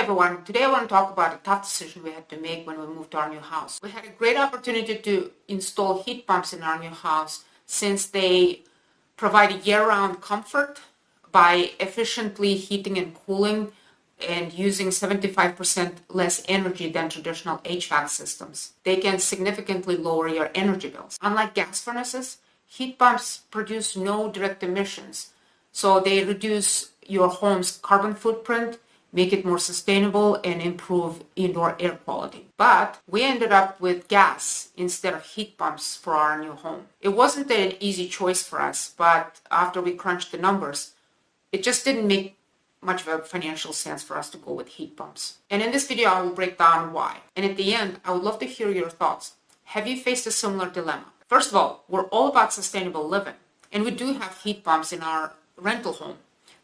everyone, today I want to talk about a tough decision we had to make when we moved to our new house. We had a great opportunity to install heat pumps in our new house since they provide year-round comfort by efficiently heating and cooling and using 75% less energy than traditional HVAC systems. They can significantly lower your energy bills. Unlike gas furnaces, heat pumps produce no direct emissions, so they reduce your home's carbon footprint, make it more sustainable, and improve indoor air quality. But we ended up with gas instead of heat pumps for our new home. It wasn't an easy choice for us, but after we crunched the numbers, it just didn't make much of a financial sense for us to go with heat pumps. And in this video, I will break down why. And at the end, I would love to hear your thoughts. Have you faced a similar dilemma? First of all, we're all about sustainable living, and we do have heat pumps in our rental home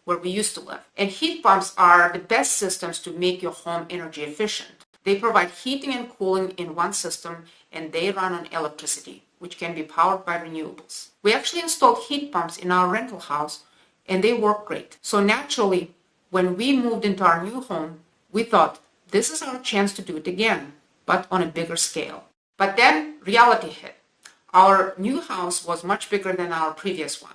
where we used to live. And heat pumps are the best systems to make your home energy efficient. They provide heating and cooling in one system, and they run on electricity, which can be powered by renewables. We actually installed heat pumps in our rental house, and they work great. So naturally, when we moved into our new home, we thought, this is our chance to do it again, but on a bigger scale. But then reality hit. Our new house was much bigger than our previous one.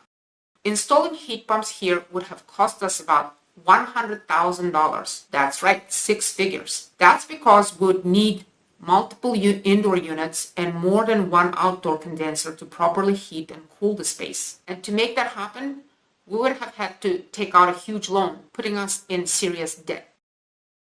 Installing heat pumps here would have cost us about $100,000. That's right, 6 figures. That's because we would need multiple indoor units and more than one outdoor condenser to properly heat and cool the space. And to make that happen, we would have had to take out a huge loan, putting us in serious debt.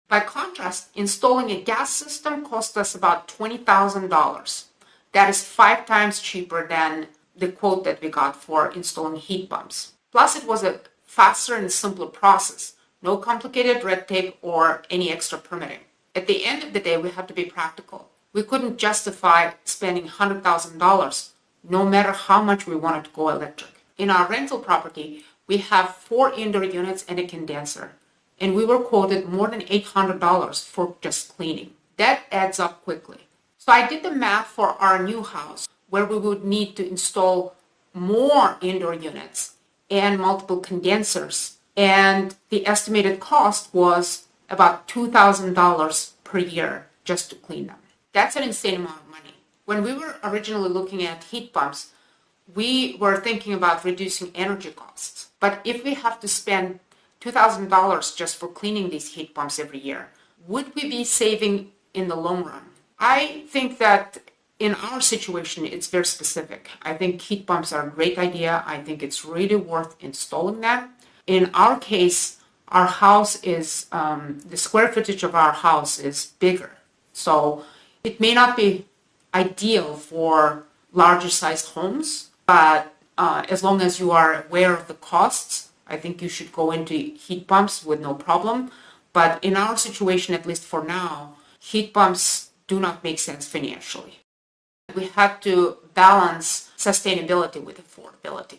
By contrast, installing a gas system cost us about $20,000. That is 5 times cheaper than the quote that we got for installing heat pumps. Plus, it was a faster and simpler process. No complicated red tape or any extra permitting. At the end of the day, we had to be practical. We couldn't justify spending $100,000 no matter how much we wanted to go electric. In our rental property, we have 4 indoor units and a condenser, and we were quoted more than $800 for just cleaning. That adds up quickly. So I did the math for our new house, where we would need to install more indoor units and multiple condensers, and the estimated cost was about $2,000 per year just to clean them. That's an insane amount of money. When we were originally looking at heat pumps, we were thinking about reducing energy costs. But if we have to spend $2,000 just for cleaning these heat pumps every year, would we be saving in the long run? I think that in our situation, it's very specific. I think heat pumps are a great idea. I think it's really worth installing them. In our case, our house is, the square footage of our house is bigger. So it may not be ideal for larger sized homes, but as long as you are aware of the costs, I think you should go into heat pumps with no problem. But in our situation, at least for now, heat pumps do not make sense financially. We had to balance sustainability with affordability.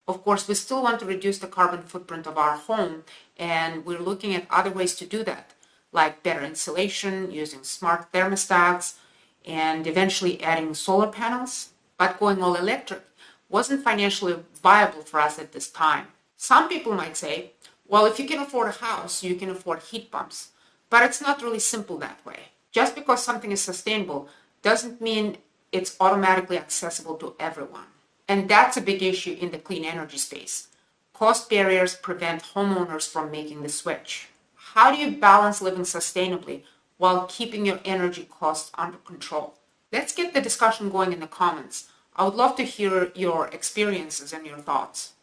Of course, we still want to reduce the carbon footprint of our home, and we're looking at other ways to do that, like better insulation, using smart thermostats, and eventually adding solar panels. But going all electric wasn't financially viable for us at this time. Some people might say, well, if you can afford a house, you can afford heat pumps. But it's not really simple that way. Just because something is sustainable doesn't mean it's automatically accessible to everyone. And that's a big issue in the clean energy space. Cost barriers prevent homeowners from making the switch. How do you balance living sustainably while keeping your energy costs under control? Let's get the discussion going in the comments. I would love to hear your experiences and your thoughts.